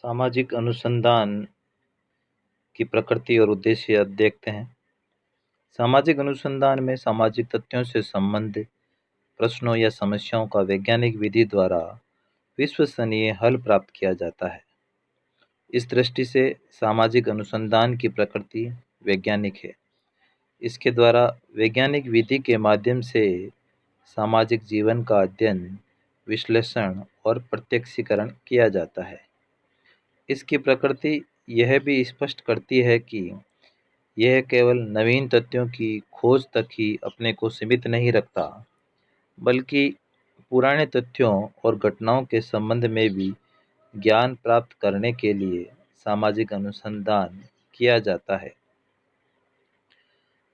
सामाजिक अनुसंधान की प्रकृति और उद्देश्य अब देखते हैं। सामाजिक अनुसंधान में सामाजिक तथ्यों से संबंधित प्रश्नों या समस्याओं का वैज्ञानिक विधि द्वारा विश्वसनीय हल प्राप्त किया जाता है। इस दृष्टि से सामाजिक अनुसंधान की प्रकृति वैज्ञानिक है। इसके द्वारा वैज्ञानिक विधि के माध्यम से सामाजिक जीवन का अध्ययन, विश्लेषण और प्रत्यक्षीकरण किया जाता है। इसकी प्रकृति यह भी स्पष्ट करती है कि यह केवल नवीन तथ्यों की खोज तक ही अपने को सीमित नहीं रखता, बल्कि पुराने तथ्यों और घटनाओं के संबंध में भी ज्ञान प्राप्त करने के लिए सामाजिक अनुसंधान किया जाता है।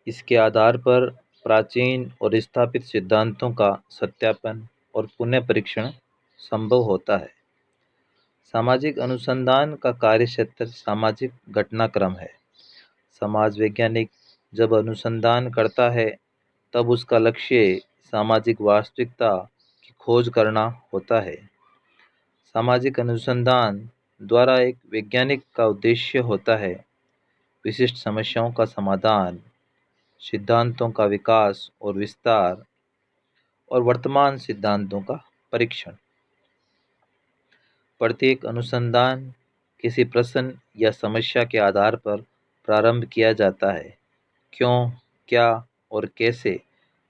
इसके आधार पर प्राचीन और स्थापित सिद्धांतों का सत्यापन और पुनः परीक्षण संभव होता है। सामाजिक अनुसंधान का कार्यक्षेत्र सामाजिक घटनाक्रम है। समाज वैज्ञानिक जब अनुसंधान करता है तब उसका लक्ष्य सामाजिक वास्तविकता की खोज करना होता है। सामाजिक अनुसंधान द्वारा एक वैज्ञानिक का उद्देश्य होता है विशिष्ट समस्याओं का समाधान, सिद्धांतों का विकास और विस्तार और वर्तमान सिद्धांतों का परीक्षण। प्रत्येक अनुसंधान किसी प्रश्न या समस्या के आधार पर प्रारंभ किया जाता है। क्यों, क्या और कैसे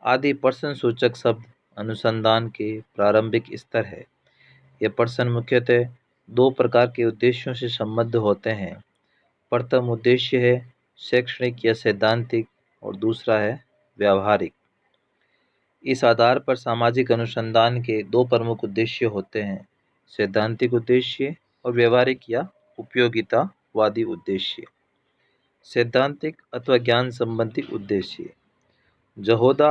आदि प्रश्नसूचक शब्द अनुसंधान के प्रारंभिक स्तर है। ये प्रश्न मुख्यतः दो प्रकार के उद्देश्यों से संबद्ध होते हैं। प्रथम उद्देश्य है शैक्षणिक या सैद्धांतिक और दूसरा है व्यावहारिक। इस आधार पर सामाजिक अनुसंधान के दो प्रमुख उद्देश्य होते हैं, सैद्धांतिक उद्देश्य और व्यावहारिक या उपयोगितावादी उद्देश्य। सैद्धांतिक अथवा ज्ञान संबंधी उद्देश्य। जहोदा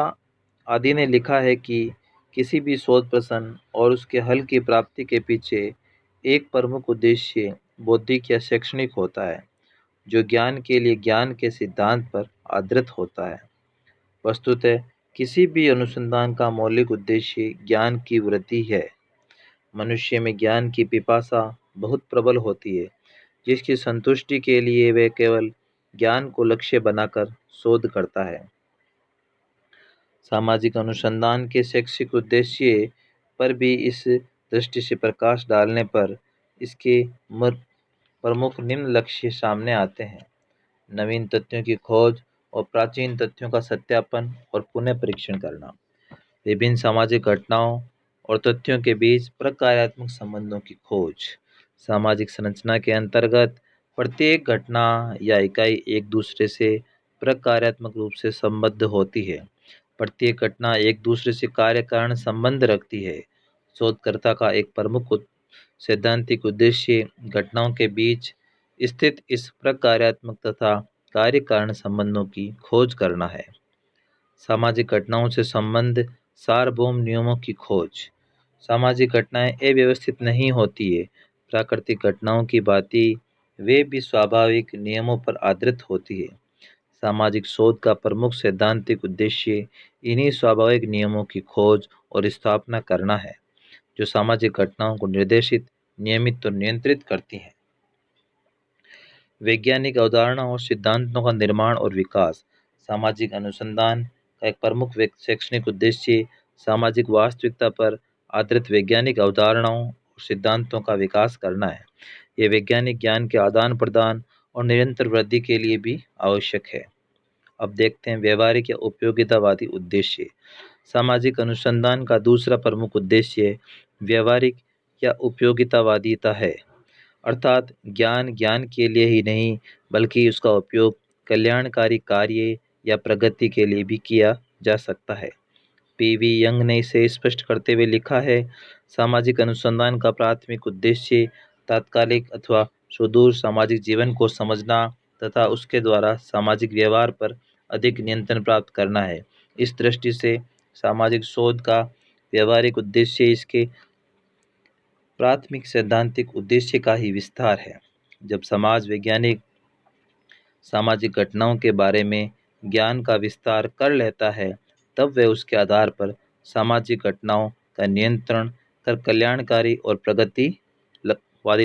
आदि ने लिखा है कि किसी भी शोध प्रश्न और उसके हल की प्राप्ति के पीछे एक प्रमुख उद्देश्य बौद्धिक या शैक्षणिक होता है, जो ज्ञान के लिए ज्ञान के सिद्धांत पर आधारित होता है। वस्तुतः किसी भी अनुसंधान का मौलिक उद्देश्य ज्ञान की वृद्धि है। मनुष्य में ज्ञान की पिपासा बहुत प्रबल होती है, जिसकी संतुष्टि के लिए वह केवल ज्ञान को लक्ष्य बनाकर शोध करता है। सामाजिक अनुसंधान के शैक्षिक उद्देश्य पर भी इस दृष्टि से प्रकाश डालने पर इसके प्रमुख निम्न लक्ष्य सामने आते हैं। नवीन तथ्यों की खोज और प्राचीन तथ्यों का सत्यापन और पुनः परीक्षण करना। विभिन्न सामाजिक घटनाओं और तथ्यों के बीच प्रकार्यात्मक संबंधों की खोज। सामाजिक संरचना के अंतर्गत प्रत्येक घटना या इकाई एक दूसरे से प्रकार्यात्मक रूप से संबद्ध होती है। प्रत्येक घटना एक दूसरे से कार्य कारण संबंध रखती है। शोधकर्ता का एक प्रमुख सैद्धांतिक उद्देश्य घटनाओं के बीच स्थित इस प्रकार्यात्मक तथा कार्य कारण संबंधों की खोज करना है। सामाजिक घटनाओं से संबंध सार्वभौम नियमों की खोज। सामाजिक घटनाएं अव्यवस्थित नहीं होती है। प्राकृतिक घटनाओं की भांति वे भी स्वाभाविक नियमों पर आधारित होती है। सामाजिक शोध का प्रमुख सैद्धांतिक उद्देश्य इन्हीं स्वाभाविक नियमों की खोज और स्थापना करना है, जो सामाजिक घटनाओं को निर्देशित, नियमित और नियंत्रित करती हैं। वैज्ञानिक अवधारणा और सिद्धांतों का निर्माण और विकास। सामाजिक अनुसंधान का एक प्रमुख शैक्षणिक उद्देश्य सामाजिक वास्तविकता पर आधारित वैज्ञानिक अवधारणाओं और सिद्धांतों का विकास करना है। ये वैज्ञानिक ज्ञान के आदान प्रदान और निरंतर वृद्धि के लिए भी आवश्यक है। अब देखते हैं व्यवहारिक या उपयोगितावादी उद्देश्य। सामाजिक अनुसंधान का दूसरा प्रमुख उद्देश्य व्यवहारिक या उपयोगितावादिता है, अर्थात ज्ञान के लिए ही नहीं, बल्कि उसका उपयोग कल्याणकारी कार्य या प्रगति के लिए भी किया जा सकता है। पी.वी. यंग ने इसे स्पष्ट करते हुए लिखा है, सामाजिक अनुसंधान का प्राथमिक उद्देश्य तात्कालिक अथवा सुदूर सामाजिक जीवन को समझना तथा उसके द्वारा सामाजिक व्यवहार पर अधिक नियंत्रण प्राप्त करना है। इस दृष्टि से सामाजिक शोध का व्यवहारिक उद्देश्य इसके प्राथमिक सैद्धांतिक उद्देश्य का ही विस्तार है। जब समाज वैज्ञानिक सामाजिक घटनाओं के बारे में ज्ञान का विस्तार कर लेता है, तब वह उसके आधार पर सामाजिक घटनाओं का नियंत्रण कर कल्याणकारी और प्रगति